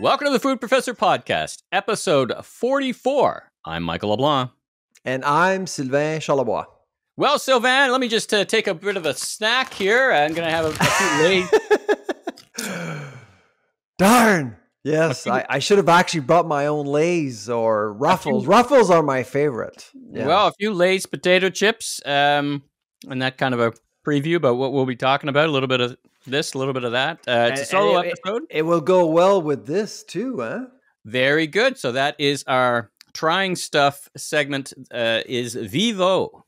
Welcome to the Food Professor Podcast, episode 44. I'm Michael LeBlanc. And I'm Sylvain Charlebois. Well, Sylvain, let me just take a bit of a snack here. I'm going to have a few Lays. Darn. Yes, I should have actually brought my own Lays or Ruffles. Ruffles are my favorite. Yeah. Well, a few Lays potato chips and that kind of a preview about what we'll be talking about. A little bit of this, a little bit of that. It's a solo episode. It will go well with this too, huh? Very good. So that is our trying stuff segment is Vivo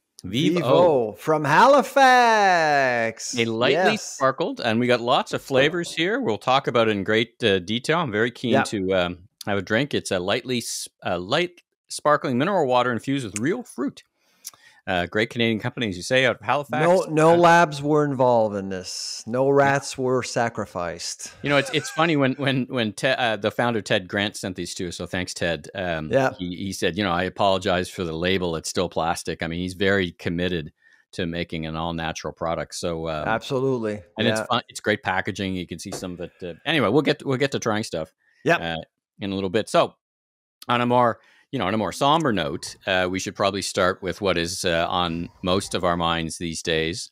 from Halifax. A lightly sparkled, and we got lots of flavors here. We'll talk about it in great detail. I'm very keen to have a drink. It's a light sparkling mineral water infused with real fruit. Great Canadian company, as you say, out of Halifax. No labs were involved in this. No rats were sacrificed. You know, it's funny when the founder Ted Grant sent these to us. So thanks, Ted. He said, I apologize for the label. It's still plastic. I mean, he's very committed to making an all natural product. So absolutely, and it's fun. It's great packaging. You can see some of it. Anyway, we'll get to trying stuff. In a little bit. So on a more somber note, we should probably start with what is on most of our minds these days,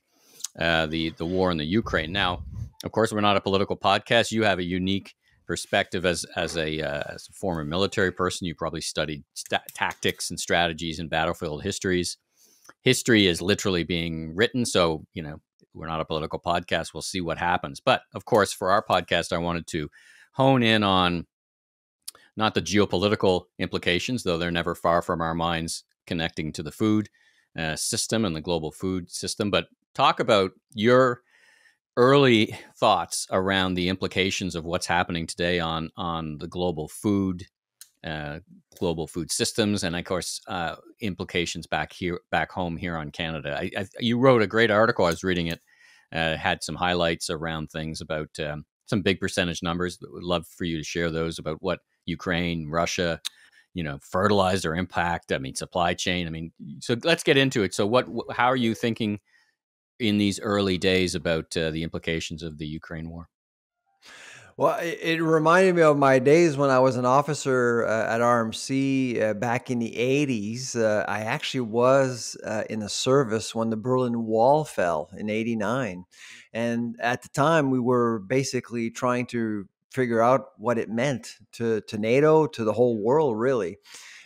the war in the Ukraine. Now, of course, we're not a political podcast. You have a unique perspective as a former military person. You probably studied tactics and strategies and battlefield histories. History is literally being written, so we're not a political podcast. We'll see what happens. But of course, for our podcast, I wanted to hone in on not the geopolitical implications, though they're never far from our minds connecting to the food system and the global food system, but talk about your early thoughts around the implications of what's happening today on the global food systems, and of course implications back home here on Canada. You wrote a great article. I was reading it. Had some highlights around things about some big percentage numbers. Would love for you to share those about what Ukraine, Russia, fertilizer impact. I mean, supply chain. So let's get into it. So how are you thinking in these early days about the implications of the Ukraine war? Well, it reminded me of my days when I was an officer at RMC back in the 80s. I actually was in the service when the Berlin Wall fell in 89. And at the time, we were basically trying to figure out what it meant to NATO, to the whole world, really,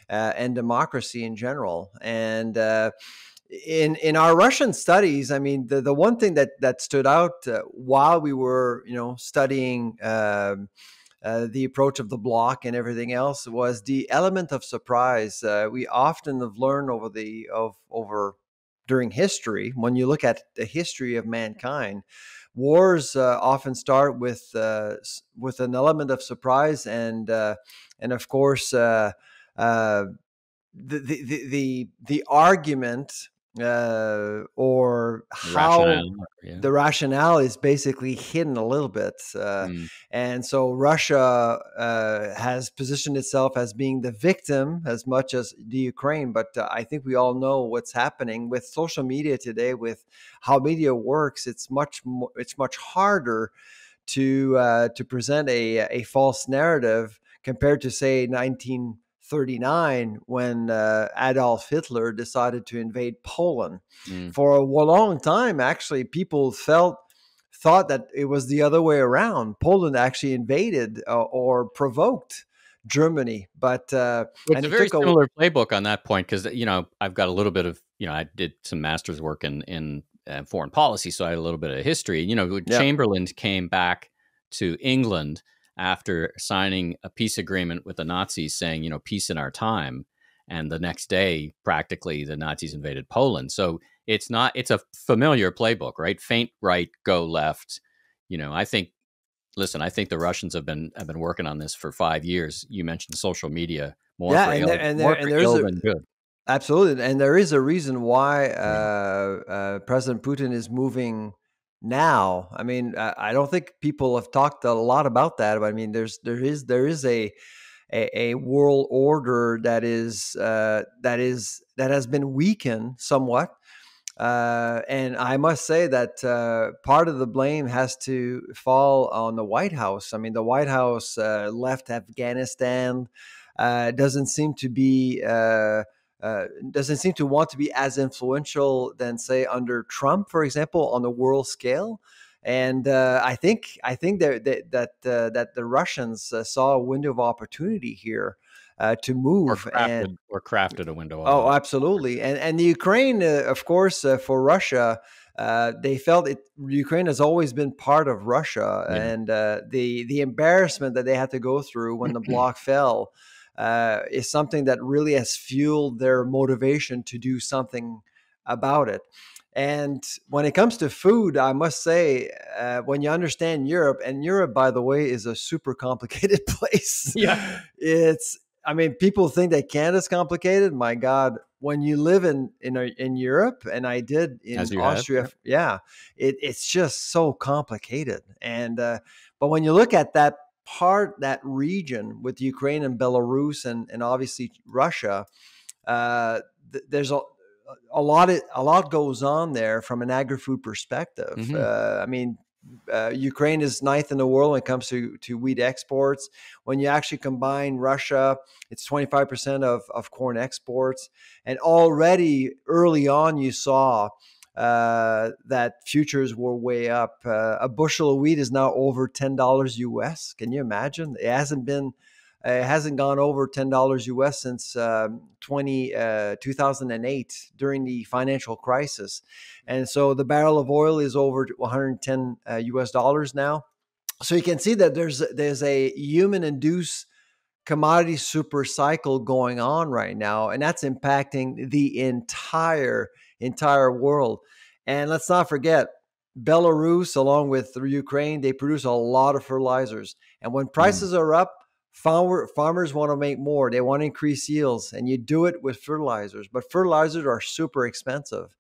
and democracy in general. And in our Russian studies, the one thing that stood out while we were, studying the approach of the bloc and everything else was the element of surprise. We often have learned during history, when you look at the history of mankind, wars often start with an element of surprise, and of course the argument or how the rationale is basically hidden a little bit, and so Russia has positioned itself as being the victim as much as the Ukraine. But I think we all know what's happening with social media today, with how media works. It's much harder to present a false narrative compared to, say, 1939 when Adolf Hitler decided to invade Poland. For a long time, actually, people thought that it was the other way around. Poland actually invaded or provoked Germany, but it's a very similar playbook on that point, because I've got a little bit of I did some master's work in foreign policy, so I had a little bit of history. Chamberlain came back to England after signing a peace agreement with the Nazis saying, peace in our time. And the next day, practically, the Nazis invaded Poland. So it's a familiar playbook, right? Feint right, go left. I think the Russians have been working on this for 5 years. You mentioned social media, more for ill than good. Absolutely. And there is a reason why President Putin is moving now. I don't think people have talked a lot about that, but there is a world order that has been weakened somewhat And I must say that part of the blame has to fall on the White House. I mean, the White House left Afghanistan, doesn't seem to be doesn't seem to want to be as influential than, say, under Trump, for example, on the world scale. And I think that the Russians saw a window of opportunity here to move or crafted a window of Oh, absolutely. And the Ukraine, of course, for Russia, they felt it. Ukraine has always been part of Russia, Yeah. and the embarrassment that they had to go through when the bloc fell is something that really has fueled their motivation to do something about it. And when it comes to food, I must say, when you understand Europe, and Europe, by the way, is a super complicated place. Yeah. I mean, people think that Canada's complicated. My God, when you live in Europe, and I did in Austria, it's just so complicated. And but when you look at that region with Ukraine and Belarus and obviously Russia, there's a lot goes on there from an agri-food perspective. Mm-hmm. I mean, Ukraine is ninth in the world when it comes to wheat exports. When you actually combine Russia, it's 25% of corn exports. And already early on, you saw that futures were way up. A bushel of wheat is now over $10 US. Can you imagine? It hasn't gone over $10 US since 2008 during the financial crisis. And so the barrel of oil is over 110 US dollars now. So you can see that there's a human induced commodity super cycle going on right now, and that's impacting the entire world. And let's not forget, Belarus, along with Ukraine, they produce a lot of fertilizers. And when prices are up, farmers want to make more. They want to increase yields, and you do it with fertilizers. But fertilizers are super expensive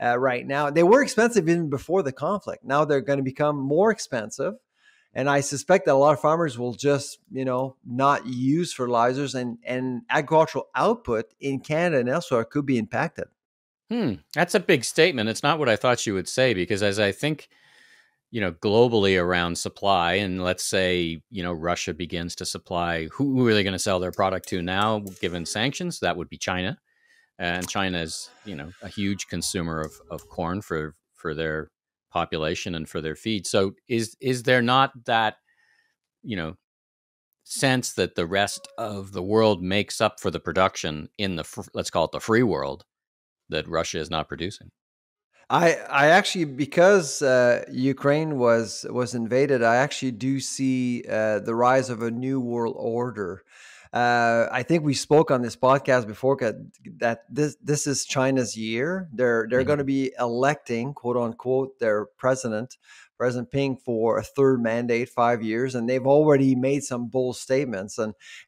right now. They were expensive even before the conflict. Now they're going to become more expensive. And I suspect that a lot of farmers will just, not use fertilizers, and agricultural output in Canada and elsewhere could be impacted. That's a big statement. It's not what I thought you would say, because as I think, globally around supply, and let's say, Russia begins to supply, who are they going to sell their product to now, given sanctions? That would be China. And China is, a huge consumer of corn for their population and for their feed. So is there not that, sense that the rest of the world makes up for the production in let's call it the free world, that Russia is not producing? I actually, because Ukraine was invaded, I actually do see the rise of a new world order. I think we spoke on this podcast before that this is China's year. They're going to be electing, quote unquote, their President Ping, for a third mandate, 5 years, and they've already made some bold statements.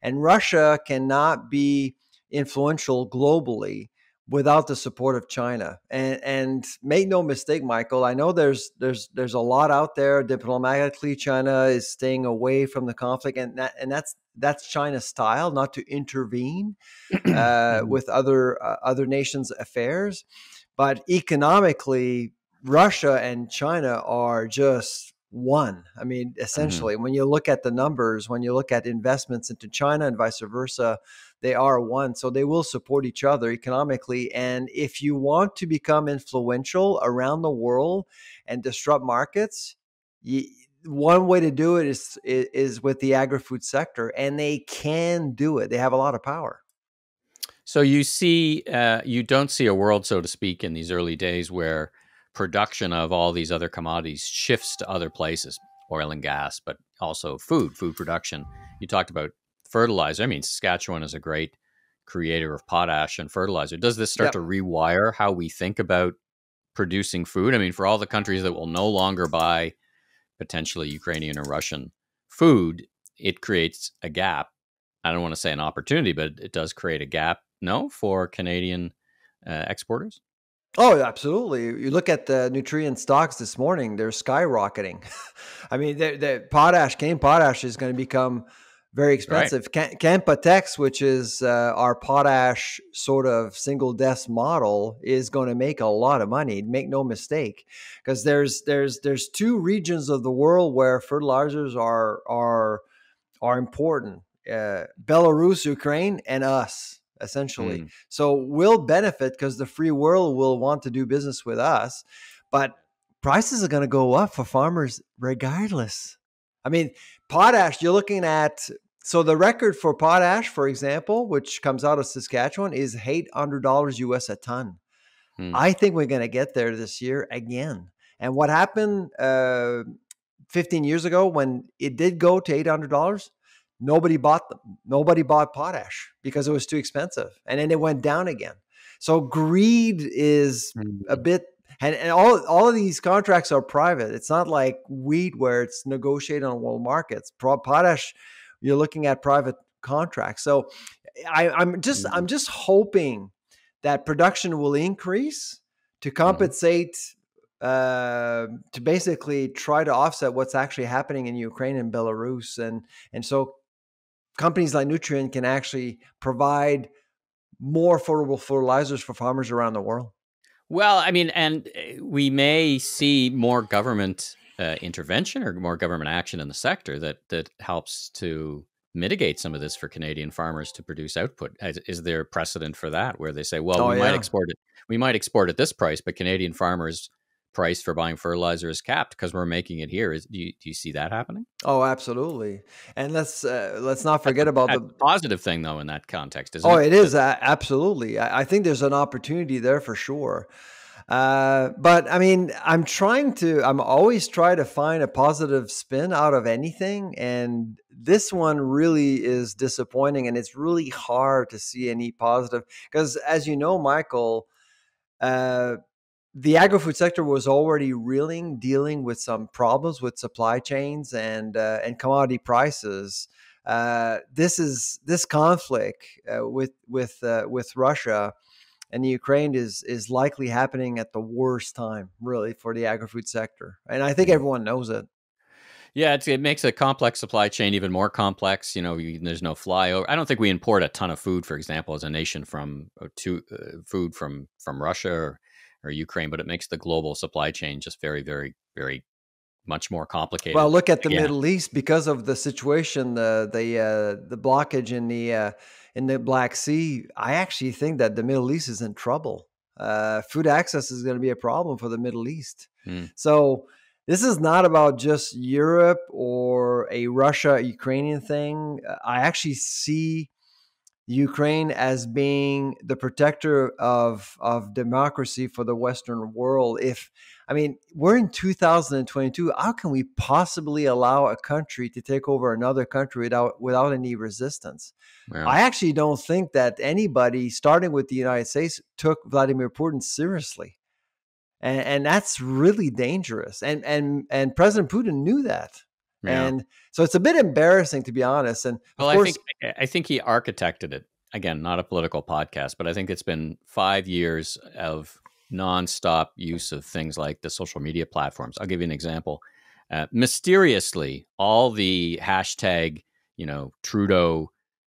And Russia cannot be influential globally without the support of China. And make no mistake, Michael, I know there's a lot out there diplomatically. China is staying away from the conflict, and that's China's style, not to intervene with other nations' affairs. But economically, Russia and China are just one. I mean, essentially, when you look at the numbers, when you look at investments into China and vice versa, they are one. So they will support each other economically. And if you want to become influential around the world and disrupt markets, one way to do it is with the agri-food sector, and they can do it. They have a lot of power. So you don't see a world, so to speak, in these early days where production of all these other commodities shifts to other places, oil and gas, but also food production. You talked about fertilizer. I mean, Saskatchewan is a great creator of potash and fertilizer. Does this start to rewire how we think about producing food? I mean, for all the countries that will no longer buy potentially Ukrainian or Russian food, it creates a gap. I don't want to say an opportunity, but it does create a gap, for Canadian exporters? Oh, absolutely. You look at the nutrient stocks this morning, they're skyrocketing. I mean, the Canadian potash is going to become very expensive. Right. Canpotex, which is our potash sort of single desk model, is going to make a lot of money. Make no mistake, because there's two regions of the world where fertilizers are important: Belarus, Ukraine, and us, essentially. So we'll benefit because the free world will want to do business with us, but prices are going to go up for farmers regardless. I mean, potash, you're looking at, so the record for potash, for example, which comes out of Saskatchewan, is $800 US a ton. I think we're going to get there this year again. And what happened 15 years ago when it did go to $800, nobody bought them. Nobody bought potash because it was too expensive. And then it went down again. So greed is a bit, and all of these contracts are private. It's not like wheat where it's negotiated on world markets. Potash, you're looking at private contracts. So I'm just hoping that production will increase to compensate, to basically try to offset what's actually happening in Ukraine and Belarus. And so companies like Nutrien can actually provide more affordable fertilizers for farmers around the world. Well, I mean, and we may see more government intervention or more government action in the sector that helps to mitigate some of this for Canadian farmers to produce output. Is there precedent for that, where they say, well, we might export at this price, but Canadian farmers' price for buying fertilizer is capped because we're making it here? Do you see that happening? Oh, absolutely. And let's not forget about the positive thing, though, in that context, isn't it? Oh, it is. Absolutely. I think there's an opportunity there for sure. But I mean, I'm always trying to find a positive spin out of anything. And this one really is disappointing, and it's really hard to see any positive because, as you know, Michael, the agri-food sector was already dealing with some problems with supply chains and commodity prices. This conflict with Russia and the Ukraine is likely happening at the worst time, really, for the agri-food sector, and I think everyone knows it. Yeah, it makes a complex supply chain even more complex. There's no flyover. I don't think we import a ton of food, for example, as a nation from Russia or Ukraine, but it makes the global supply chain just very, very, very much more complicated. Well, look at the Middle East because of the situation, the blockage in the Black Sea. I actually think that the Middle East is in trouble. Food access is going to be a problem for the Middle East. So this is not about just Europe or a Russia-Ukrainian thing. I actually see Ukraine as being the protector of democracy for the Western world. We're in 2022. How can we possibly allow a country to take over another country without any resistance? Yeah. I actually don't think that anybody, starting with the United States, took Vladimir Putin seriously. And that's really dangerous. And President Putin knew that. Yeah. And so it's a bit embarrassing, to be honest. And of course, I think he architected it. Again, not a political podcast, but I think it's been 5 years of nonstop use of things like the social media platforms. I'll give you an example. Mysteriously, all the hashtag, Trudeau,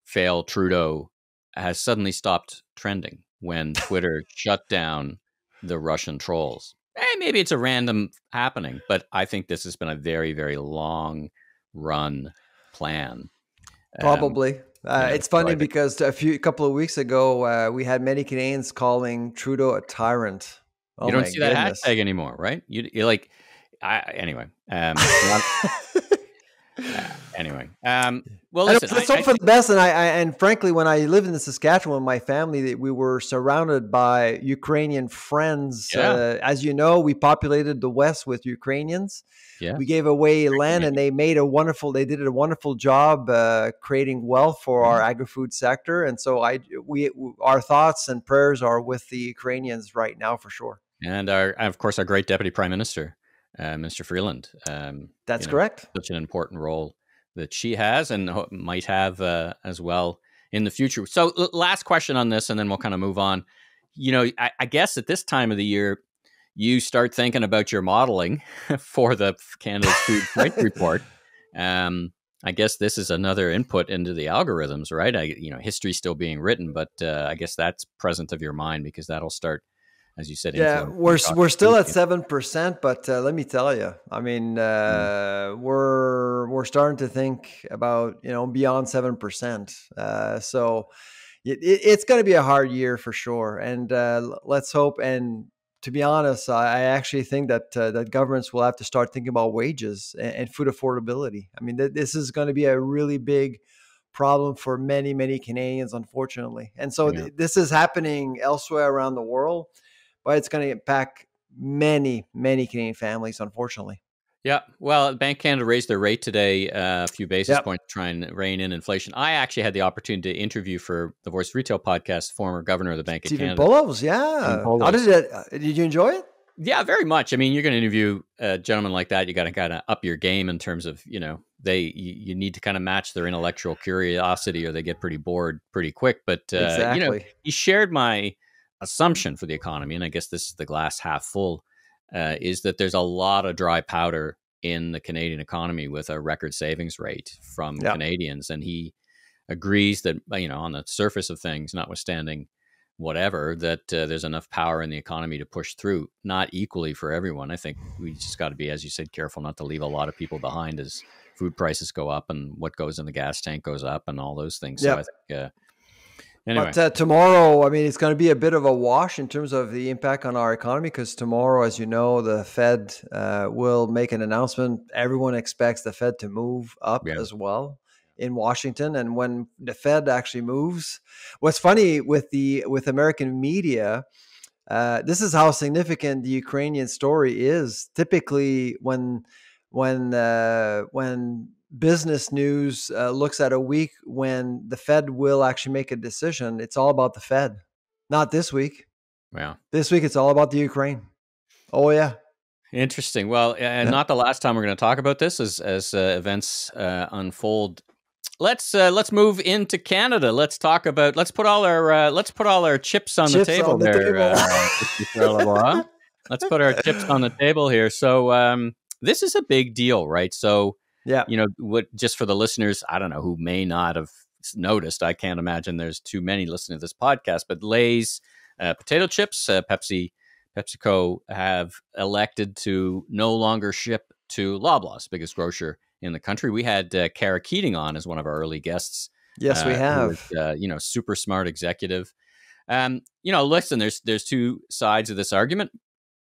fail Trudeau, has suddenly stopped trending when Twitter shut down the Russian trolls. Maybe it's a random happening, but I think this has been a very, very long run plan. Probably. It's funny because a couple of weeks ago, we had many Canadians calling Trudeau a tyrant. Oh, you don't see that hashtag anymore, right? You're like, anyway. Anyway. Well, listen. Let's hope for the best. And frankly, when I lived in Saskatchewan, my family, we were surrounded by Ukrainian friends. Yeah. As you know, we populated the West with Ukrainians. Yeah. We gave away land, and they did a wonderful job creating wealth for our agri-food sector. And so our thoughts and prayers are with the Ukrainians right now, for sure. And of course, our great Deputy Prime Minister, Mr. Freeland. That's correct. Such an important role that she has and might have as well in the future. So last question on this, and then we'll kind of move on. I guess at this time of the year, you start thinking about your modeling for the Canada's Food Price Report. I guess this is another input into the algorithms, right? History's still being written, but I guess that's present of your mind because that'll start, as you said, Yeah, influencing we're your still at contribution. 7%, but let me tell you, I mean, we're starting to think about beyond 7%. So it's going to be a hard year for sure, and let's hope. And to be honest, I actually think that that governments will have to start thinking about wages and food affordability. I mean, this is going to be a really big problem for many, many Canadians, unfortunately. And so Yeah. this is happening elsewhere around the world, but it's going to impact many, many Canadian families, unfortunately. Yeah. Well, Bank of Canada raised their rate today a few basis Yep. points to try and rein in inflation. I actually had the opportunity to interview for the Voice of Retail podcast, former governor of the Bank of Stephen Canada. Poloz, Stephen yeah. How Poloz. did it? Did you enjoy it? Yeah, very much. I mean, you're going to interview a gentleman like that. You got to kind of up your game in terms of, you need to kind of match their intellectual curiosity or they get pretty bored pretty quick. But, Exactly. he shared my assumption for the economy. And I guess this is the glass half full, is that there's a lot of dry powder in the Canadian economy with a record savings rate from Canadians. And he agrees that, on the surface of things, notwithstanding whatever, that there's enough power in the economy to push through, not equally for everyone. I think we just got to be, as you said, careful not to leave a lot of people behind as food prices go up and what goes in the gas tank goes up and all those things. So I think, anyway. But tomorrow, I mean, it's going to be a bit of a wash in terms of the impact on our economy because tomorrow, as you know, the Fed will make an announcement. Everyone expects the Fed to move up as well in Washington. And when the Fed actually moves, what's funny with American media, this is how significant the Ukrainian story is. Typically, when business news looks at a week when the Fed will actually make a decision, it's all about the Fed. Not this week. Yeah. This week, it's all about the Ukraine. Oh, yeah. Interesting. Well, not the last time we're going to talk about this as events unfold. Let's move into Canada. Let's put all our chips on the table there. Let's put our chips on the table here. So this is a big deal, right? So just for the listeners, I don't know who may not have noticed. I can't imagine there's too many listening to this podcast. But Lay's potato chips, PepsiCo have elected to no longer ship to Loblaws, biggest grocer in the country. We had Kara Keating on as one of our early guests. Yes, we have. Who was, super smart executive. Listen, there's two sides of this argument.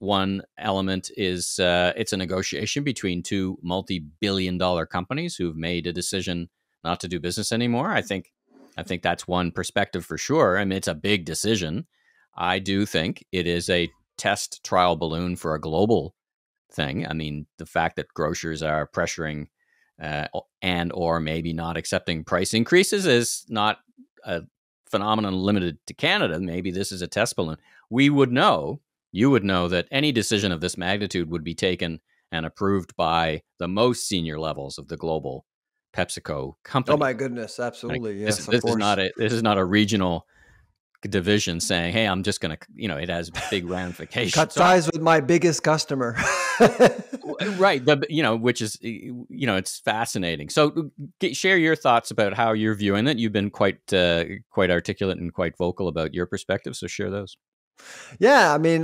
One element is it's a negotiation between two multi-billion-dollar companies who've made a decision not to do business anymore. I think that's one perspective for sure. I mean, it's a big decision. I do think it is a test trial balloon for a global thing. I mean, the fact that grocers are pressuring and or maybe not accepting price increases is not a phenomenon limited to Canada. Maybe this is a test balloon. You would know that any decision of this magnitude would be taken and approved by the most senior levels of the global PepsiCo company. Oh my goodness, absolutely. Yes, this is not a regional division saying, hey, I'm just going to, it has big ramifications. Cut ties with my biggest customer. Right. Which is, it's fascinating. So share your thoughts about how you're viewing it. You've been quite articulate and quite vocal about your perspective. So share those. Yeah. I mean,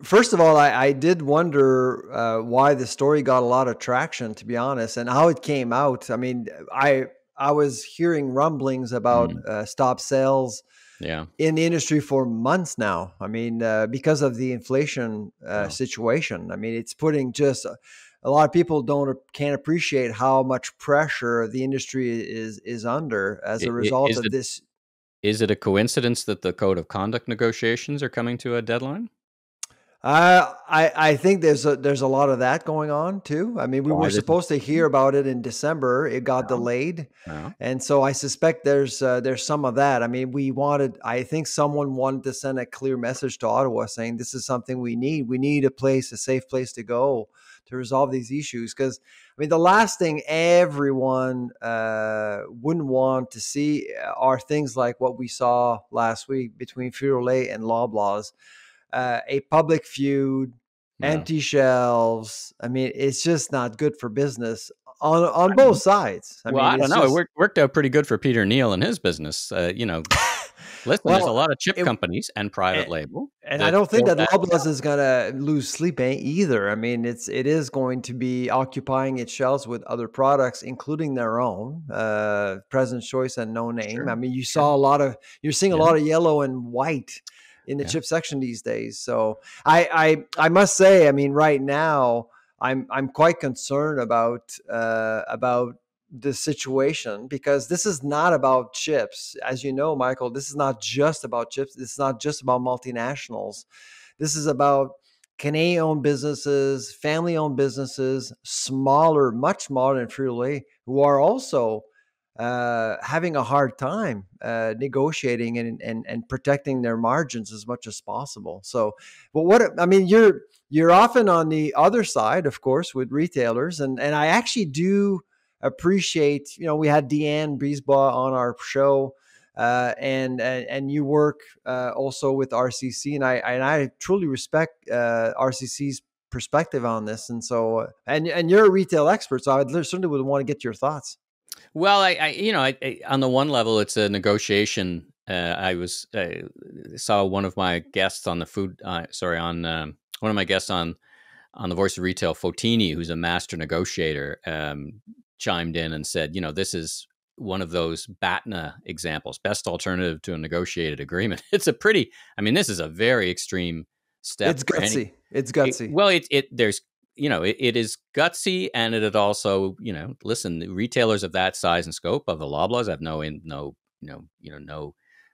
first of all, I did wonder why the story got a lot of traction, to be honest, and how it came out. I mean, I was hearing rumblings about stop sales in the industry for months now. I mean, because of the inflation situation. I mean, it's putting just a lot of people can't appreciate how much pressure the industry is under as a result of this. Is it a coincidence that the code of conduct negotiations are coming to a deadline? I think there's a lot of that going on too. I mean, we were supposed to hear about it in December. It got delayed, and so I suspect there's some of that. I mean, I think someone wanted to send a clear message to Ottawa saying this is something we need. We need a safe place to go to resolve these issues. Because I mean, the last thing everyone wouldn't want to see are things like what we saw last week between Frito-Lay and Loblaws. A public feud, empty shelves. I mean, it's just not good for business. on both sides. I don't know. It worked out pretty good for Peter Neal and his business. Listen, there's a lot of chip companies and private label. And I don't think that Loblaws is going to lose sleep either. I mean, it is going to be occupying its shelves with other products, including their own, President's Choice and No Name. Sure. I mean, you're seeing a lot of yellow and white in the chip section these days. So I must say, I mean, right now, I'm quite concerned about the situation, because this is not about chips. As you know, Michael, this is not just about chips. It's not just about multinationals. This is about Canadian-owned businesses, family-owned businesses, smaller, much smaller than Frito-Lay, who are also having a hard time negotiating and protecting their margins as much as possible. So, but you're often on the other side, of course, with retailers, and I actually do appreciate, we had Deanne Brisebois on our show, and you work also with RCC, and I truly respect RCC's perspective on this, and so and you're a retail expert, so I certainly would want to get your thoughts. Well, I on the one level, it's a negotiation. I saw one of my guests on one of my guests on the Voice of Retail, Fotini, who's a master negotiator, chimed in and said, this is one of those BATNA examples, best alternative to a negotiated agreement. This is a very extreme step. It's gutsy. It's gutsy. It is gutsy, and it also, listen, the retailers of that size and scope of the Loblaws have no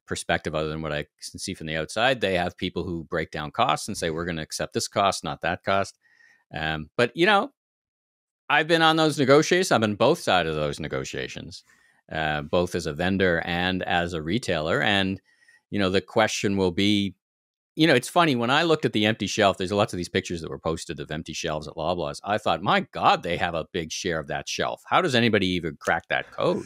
perspective other than what I can see from the outside. They have people who break down costs and say, we're going to accept this cost, not that cost. But I've been on those negotiations. I've been both sides of those negotiations, both as a vendor and as a retailer. And, the question will be, it's funny, when I looked at the empty shelf, there's lots of these pictures that were posted of empty shelves at Loblaws. I thought, my God, they have a big share of that shelf. How does anybody even crack that code?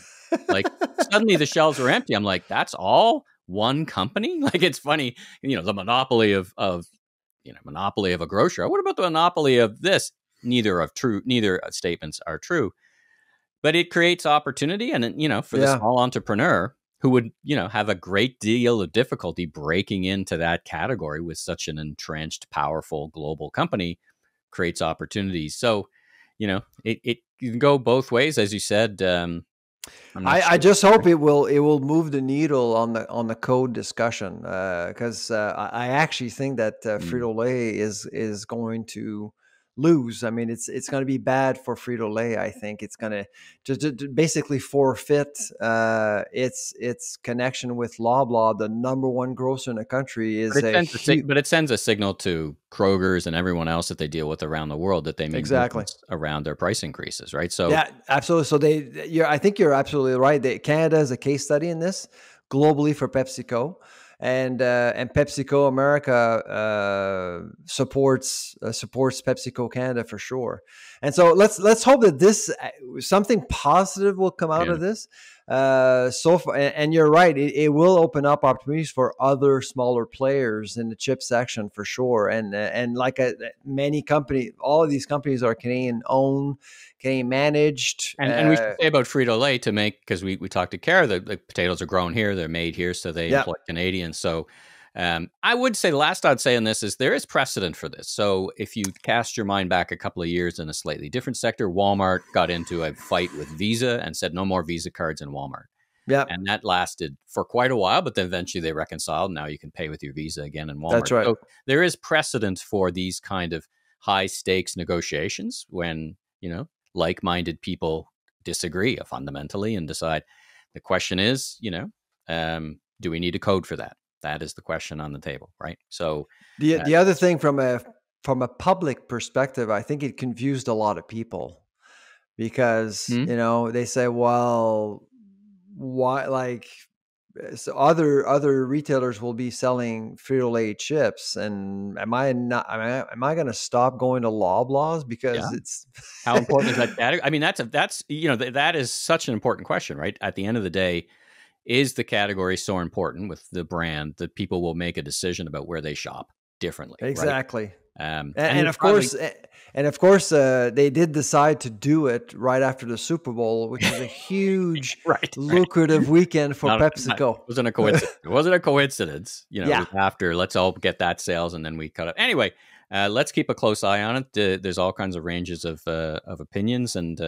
Like, suddenly the shelves were empty. I'm like, that's all one company? Like, it's funny, the monopoly of monopoly of a grocer. What about the monopoly of this? Neither statements are true, but it creates opportunity. And, for the small entrepreneur who would, have a great deal of difficulty breaking into that category with such an entrenched, powerful global company, creates opportunities. So, it can go both ways, as you said. I just hope it will move the needle on the code discussion, because I actually think that Frito-Lay is going to lose. I mean, it's going to be bad for Frito-Lay. I think it's going to just basically forfeit its connection with Loblaw, the number one grocer in the country. But it sends a signal to Kroger's and everyone else that they deal with around the world that they make around their price increases, right? So yeah, absolutely. So I think you're absolutely right. Canada is a case study in this globally for PepsiCo. And PepsiCo America supports PepsiCo Canada for sure. And so let's hope that something positive will come out of this. So far, and you're right, it will open up opportunities for other smaller players in the chip section for sure. And like many companies, all of these companies are Canadian owned, Canadian managed. And we should say about Frito-Lay because we talked to Kara, the potatoes are grown here, they're made here, so they employ Canadians. So I would say the last I'd say on this is there is precedent for this. So if you cast your mind back a couple of years in a slightly different sector, Walmart got into a fight with Visa and said no more Visa cards in Walmart. Yeah, and that lasted for quite a while, but then eventually they reconciled. Now you can pay with your Visa again in Walmart. That's right. So there is precedent for these kind of high stakes negotiations when, like-minded people disagree fundamentally and decide. The question is, do we need a code for that? That is the question on the table, right? So the other thing from a public perspective, I think it confused a lot of people because they say, well, why? Like, so other retailers will be selling Frito-Lay chips, and am I going to stop going to Loblaws because it's how important is that category? I mean, that's that is such an important question, right? At the end of the day, is the category so important with the brand that people will make a decision about where they shop differently? Exactly. Right? And of course, And of course, they did decide to do it right after the Super Bowl, which is a huge, right. lucrative weekend for PepsiCo. It wasn't a coincidence. It wasn't a coincidence. You know, Yeah. it was after, let's all get that sales, and then we cut it. Anyway, let's keep a close eye on it. There's all kinds of ranges of opinions, and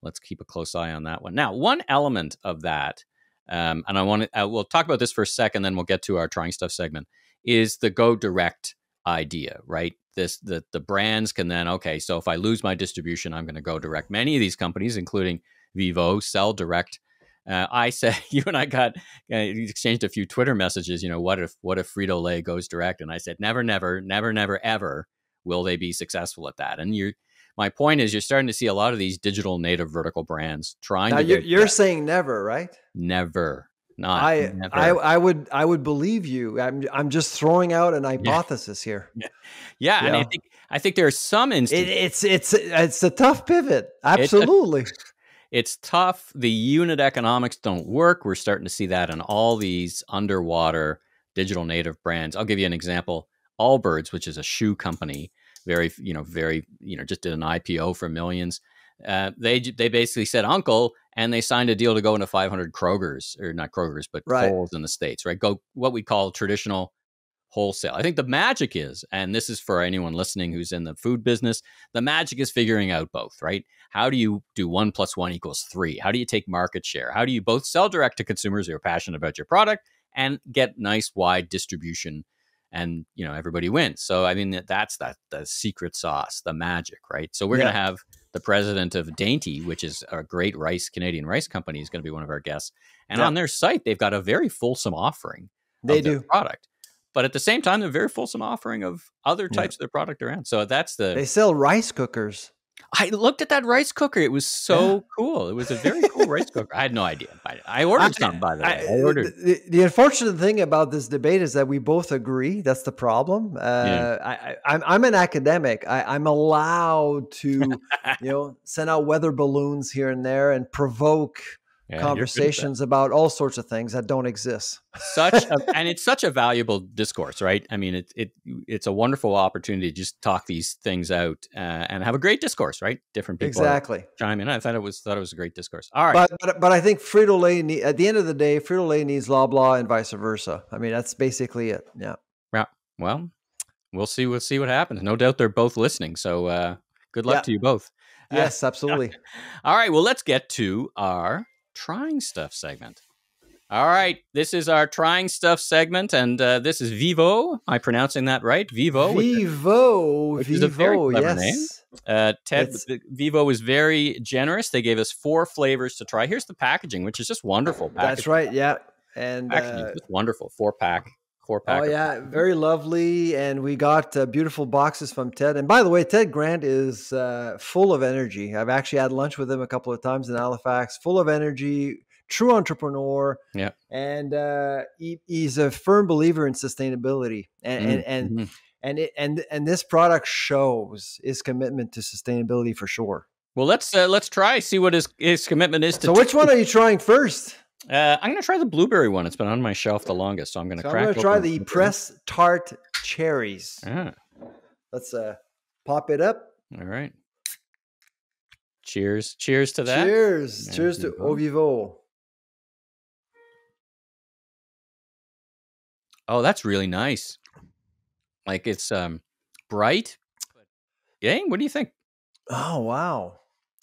let's keep a close eye on that one. Now, one element of that, and we'll talk about this for a second, then we'll get to our trying stuff segment, is the go direct idea, right? The brands can then, okay, so if I lose my distribution, I'm going to go direct. Many of these companies, including Vivo, sell direct. I said, you and I exchanged a few Twitter messages. You know, what if Frito-Lay goes direct? And I said, never, ever will they be successful at that. And my point is, you're starting to see a lot of these digital native vertical brands trying. Now you're saying never, right? Never. Not. I would believe you. I'm just throwing out an hypothesis here. Yeah, and I think there are some instances. It's a tough pivot. Absolutely. It's tough. The unit economics don't work. We're starting to see that in all these underwater digital native brands. I'll give you an example. Allbirds, which is a shoe company, very, just did an IPO for millions. They basically said uncle, and they signed a deal to go into 500 Kroger's, or not Kroger's, but Kohl's in the States, right? Go what we call traditional wholesale. I think the magic is, and this is for anyone listening who's in the food business, the magic is figuring out both, right? How do you do 1 + 1 = 3? How do you take market share? How do you both sell direct to consumers who are passionate about your product and get nice wide distribution, and everybody wins? So I mean, that's the secret sauce, the magic, right? So we're going to have the president of Dainty, which is a great Canadian rice company, is going to be one of our guests. And on their site, they've got a very fulsome offering of their product. But at the same time, they're very fulsome offering of other types of their product around. So they sell rice cookers. I looked at that rice cooker. It was so cool. It was a very cool rice cooker. I had no idea. I ordered some, by the way. I ordered. The unfortunate thing about this debate is that we both agree. That's the problem. I'm an academic. I'm allowed to, send out weather balloons here and there and provoke conversations about all sorts of things that don't exist. And it's such a valuable discourse, right? I mean, it's a wonderful opportunity to just talk these things out and have a great discourse, right? Different people chime in. I thought it was a great discourse. All right, but I think Frito-Lay at the end of the day, Frito-Lay needs Loblaws and vice versa. I mean, that's basically it. Yeah. Yeah. Well, we'll see. We'll see what happens. No doubt they're both listening. So good luck to you both. Yes, absolutely. All right. Well, let's get to our trying stuff segment. All right, this is our trying stuff segment, and this is Vivo. Am I pronouncing that right? Vivo, which is a very clever name. Vivo was very generous. They gave us 4 flavors to try. Here's the packaging, which is just wonderful. That's right. Yeah, and packaging is just wonderful. 4-pack. Oh yeah, very lovely. And we got beautiful boxes from Ted. And by the way, Ted Grant is full of energy. I've actually had lunch with him a couple of times in Halifax. Full of energy, true entrepreneur. Yeah, and he's a firm believer in sustainability. And this product shows his commitment to sustainability for sure. Well, let's try see what his commitment is to. So, which one are you trying first? I'm going to try the blueberry one. It's been on my shelf the longest, so I'm going to try the pressed tart cherries. Ah. Let's pop it up. All right. Cheers to that. Cheers to Au Vivo. Oh, that's really nice. Like it's bright. Yeah, what do you think? Oh, wow.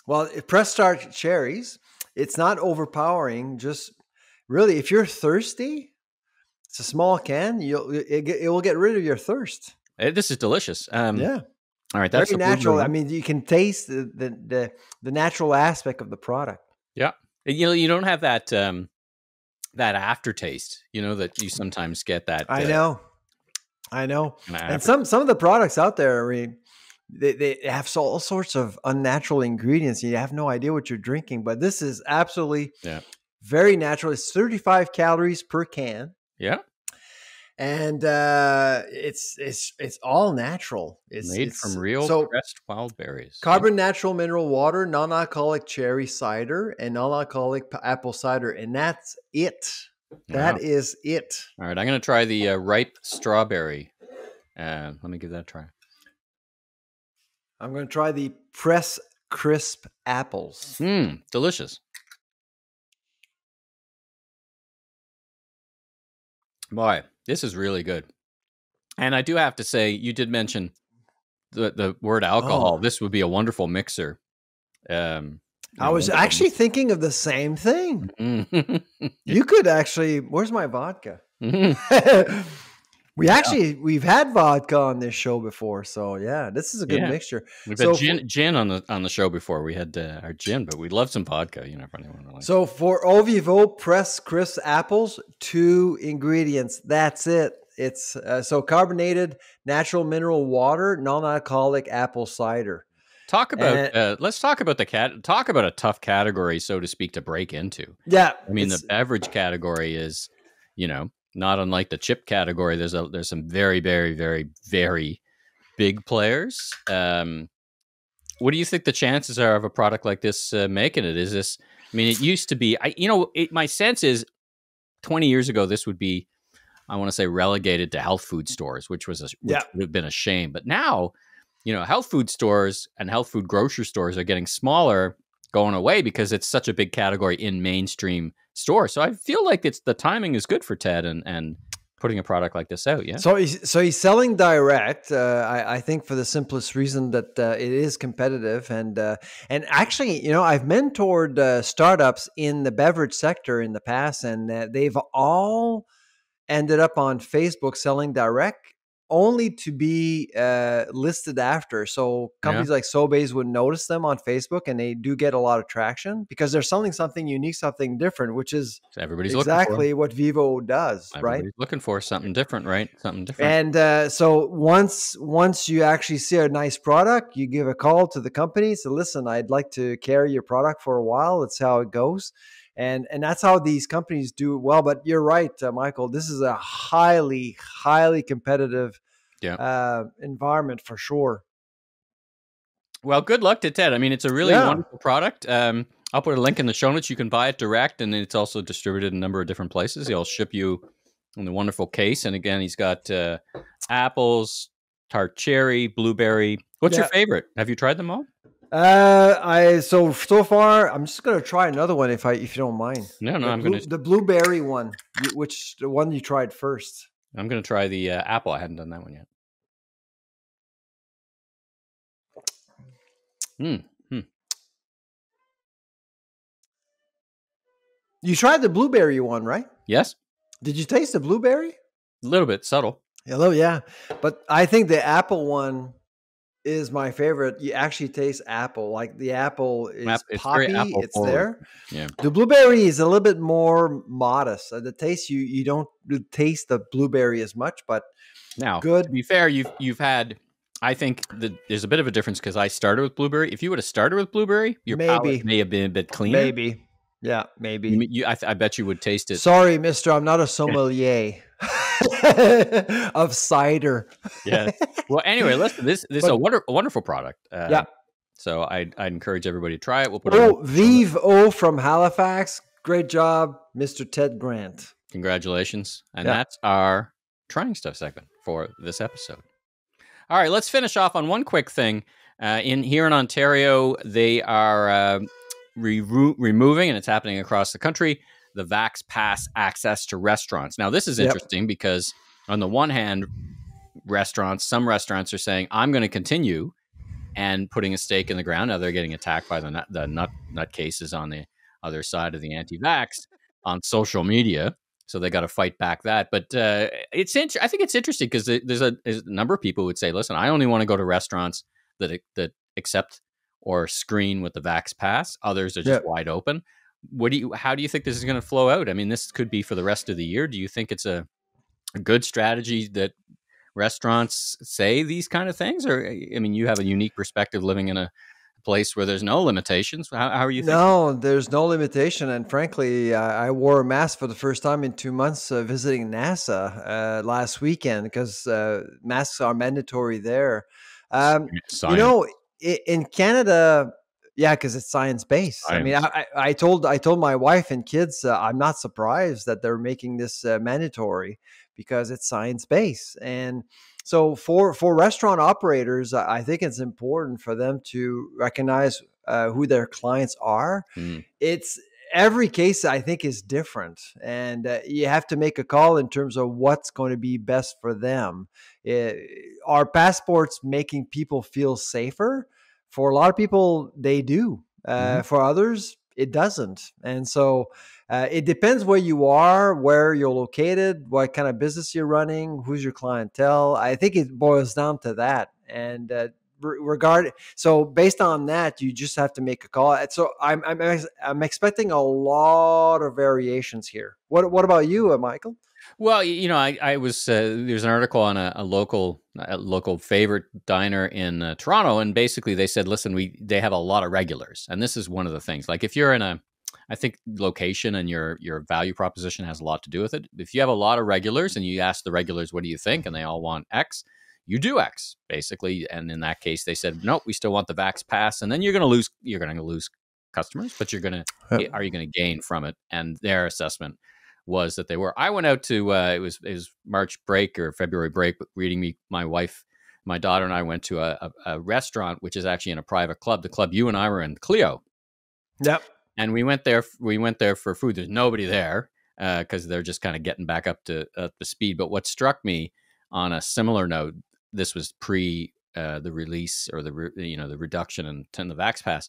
Well, pressed tart cherries. It's not overpowering. Just really, if you're thirsty, it's a small can. It will get rid of your thirst. This is delicious. Yeah. All right, that's very natural. I mean, you can taste the natural aspect of the product. Yeah. You don't have that that aftertaste. That you sometimes get. That I know. And some of the products out there, I mean, they have all sorts of unnatural ingredients. You have no idea what you're drinking, but this is absolutely very natural. It's 35 calories per can. Yeah. And it's all natural. It's made from real pressed wild berries. Carbon natural mineral water, non-alcoholic cherry cider, and non-alcoholic apple cider. And that's it. That is it. All right. I'm going to try the ripe strawberry. Let me give that a try. I'm going to try the Press Crisp apples. Delicious. Boy, this is really good. And I do have to say, you did mention the word alcohol. This would be a wonderful mixer. I was actually thinking of the same thing. You could actually, where's my vodka? We've had vodka on this show before, so yeah, this is a good mixture. We've had gin on the show before. We had our gin, but we love some vodka. For anyone who likes. So for Au Vivant Press Crisp apples, 2 ingredients. That's it. It's so carbonated natural mineral water, non-alcoholic apple cider. Talk about let's talk about talk about a tough category, so to speak, to break into. Yeah, I mean the beverage category is, not unlike the chip category. There's some very, very, very, very big players. What do you think the chances are of a product like this making it? Is this? I mean, it used to be. My sense is 20 years ago this would be, I want to say, relegated to health food stores, which would have been a shame. But now, health food stores and health food grocery stores are getting smaller, going away because it's such a big category in mainstream stores. So I feel like the timing is good for Ted and putting a product like this out. Yeah. So he's selling direct. I think for the simplest reason that it is competitive and actually, I've mentored startups in the beverage sector in the past, and they've all ended up on Facebook selling direct, only to be listed after. So companies like Sobeys would notice them on Facebook, and they do get a lot of traction because they're selling something unique, something different, which is exactly what Vivo does. Everybody's looking for something different, right? Something different. And so once you actually see a nice product, you give a call to the company. So listen, I'd like to carry your product for a while. That's how it goes. And that's how these companies do it well. But you're right, Michael. This is a highly, highly competitive environment for sure. Well, good luck to Ted. I mean, it's a really wonderful product. I'll put a link in the show notes. You can buy it direct, and it's also distributed in a number of different places. He'll ship you in the wonderful case. And again, he's got apples, tart cherry, blueberry. What's your favorite? Have you tried them all? So far I'm just gonna try another one if you don't mind. No, I'm gonna the blueberry one, the one you tried first. I'm gonna try the apple. I hadn't done that one yet. You tried the blueberry one, right? Yes. Did you taste the blueberry? A little bit subtle. Hello, yeah, but I think the apple one is my favorite. You actually taste apple. Like the apple is poppy. It's there. Yeah. The blueberry is a little bit more modest. The taste, you don't taste the blueberry as much, but now, good. To be fair, you've had. I think there's a bit of a difference because I started with blueberry. If you would have started with blueberry, your palate may have been a bit cleaner. Maybe. Yeah, maybe. I bet you would taste it. Sorry, mister, I'm not a sommelier of cider. Yeah. Well, anyway, listen. This is a wonderful product. So I'd encourage everybody to try it. We'll put Vivo from Halifax. Great job, Mr. Ted Grant. Congratulations. And that's our trying stuff segment for this episode. All right, let's finish off on one quick thing. Here in Ontario, they are removing, and it's happening across the country, the Vax Pass access to restaurants. Now, this is interesting because on the one hand, some restaurants are saying, I'm going to continue and putting a stake in the ground. Now they're getting attacked by the nutcases on the other side of the anti-vax on social media. So they got to fight back that. But I think it's interesting because there's a number of people who would say, listen, I only want to go to restaurants that accept or screen with the Vax Pass. Others are just wide open. How do you think this is going to flow out? I mean, this could be for the rest of the year. Do you think it's a good strategy that restaurants say these kind of things? Or, I mean, you have a unique perspective living in a place where there's no limitations. How are you thinking? No, there's no limitation. And frankly, I wore a mask for the first time in 2 months visiting NASA last weekend because masks are mandatory there. In Canada, because it's science-based. I mean, I told my wife and kids, I'm not surprised that they're making this mandatory because it's science-based. And so for restaurant operators, I think it's important for them to recognize who their clients are. It's every case, I think, is different, and you have to make a call in terms of what's going to be best for them. Are passports making people feel safer? For a lot of people, they do. For others, it doesn't. And so it depends where you are, where you're located, what kind of business you're running, who's your clientele. I think it boils down to that. And so based on that, you just have to make a call. So I'm expecting a lot of variations here. What about you, Michael? Well, I was there's an article on a local favorite diner in Toronto, and basically they said, listen, they have a lot of regulars, and this is one of the things. Like if you're in I think location and your value proposition has a lot to do with it. If you have a lot of regulars and you ask the regulars, what do you think, and they all want X, you do X basically. And in that case, they said, nope, we still want the Vax Pass, and then you're going to lose customers, but are you going to gain from it? And their assessment was that they were. I went out to it was March break or February break, my wife, my daughter, and I went to a restaurant which is actually in a private club, the club you and I were in, Clio. Yep. And we went there for food. There's nobody there because they're just kind of getting back up to the speed. But what struck me on a similar note, this was pre the release or the reduction in the Vax Pass.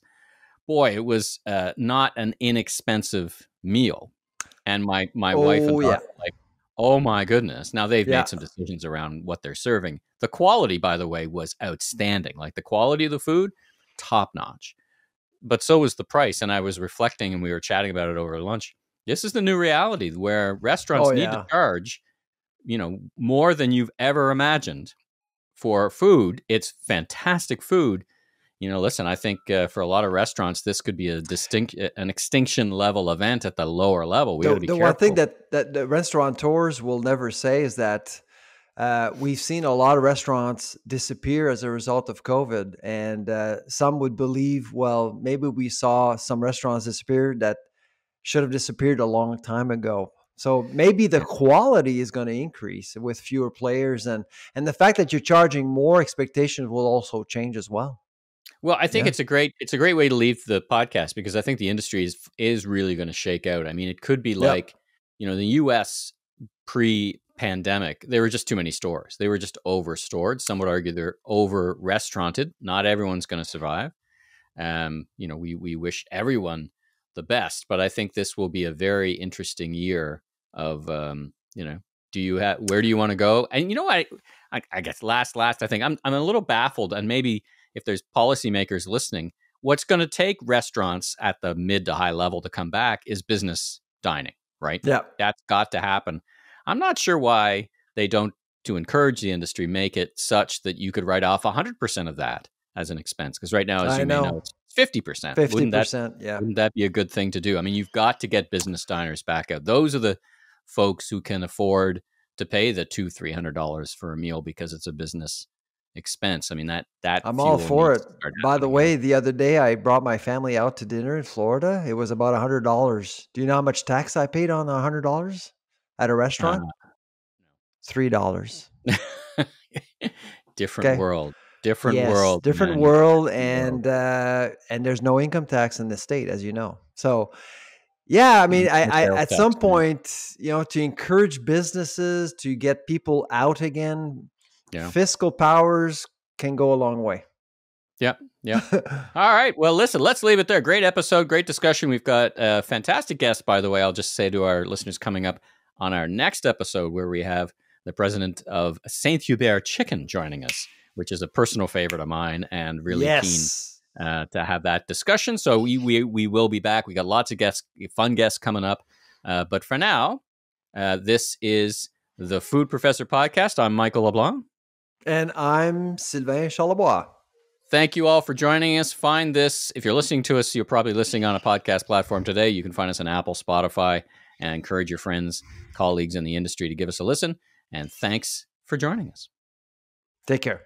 Boy, it was not an inexpensive meal. And my wife and daughter were like, oh my goodness. Now they've made some decisions around what they're serving. The quality, by the way, was outstanding. Like the quality of the food, top notch. But so was the price. And I was reflecting and we were chatting about it over lunch. This is the new reality where restaurants need to charge, more than you've ever imagined for food. It's fantastic food. Listen, I think for a lot of restaurants, this could be an extinction level event at the lower level. We got to be careful. One thing that the restaurateurs will never say is that we've seen a lot of restaurants disappear as a result of COVID. And some would believe, well, maybe we saw some restaurants disappear that should have disappeared a long time ago. So maybe the quality is going to increase with fewer players. And the fact that you're charging more, expectations will also change as well. Well, I think it's a great way to leave the podcast because I think the industry is really going to shake out. I mean, it could be like, the US pre-pandemic, there were just too many stores. They were just over-stored. Some would argue they're over-restauranted. Not everyone's going to survive. We wish everyone the best, but I think this will be a very interesting year of, where do you want to go? And I guess last, I think I'm a little baffled, and maybe if there's policymakers listening, what's going to take restaurants at the mid to high level to come back is business dining, right? Yeah. That's got to happen. I'm not sure why they don't, to encourage the industry, make it such that you could write off 100% of that as an expense. Because right now, as you may know, it's 50%. 50%, Wouldn't that be a good thing to do? I mean, you've got to get business diners back out. Those are the folks who can afford to pay the $200-$300 for a meal because it's a business expense. I mean, that I'm all for it. By the way, the other day I brought my family out to dinner in Florida. It was about $100. Do you know how much tax I paid on the $100 at a restaurant? $3. Different world. Different world, and there's no income tax in the state, as you know. So, yeah, I mean, I at some point, to encourage businesses to get people out again. Yeah. Fiscal powers can go a long way. Yeah. All right. Well, listen, let's leave it there. Great episode. Great discussion. We've got a fantastic guest, by the way. I'll just say to our listeners coming up on our next episode where we have the president of Saint Hubert Chicken joining us, which is a personal favorite of mine and really keen to have that discussion. So we will be back. We got lots of fun guests coming up. But for now, this is the Food Professor Podcast. I'm Michael LeBlanc. And I'm Sylvain Charlebois. Thank you all for joining us. Find this, if you're listening to us, you're probably listening on a podcast platform today. You can find us on Apple, Spotify, and encourage your friends, colleagues in the industry to give us a listen. And thanks for joining us. Take care.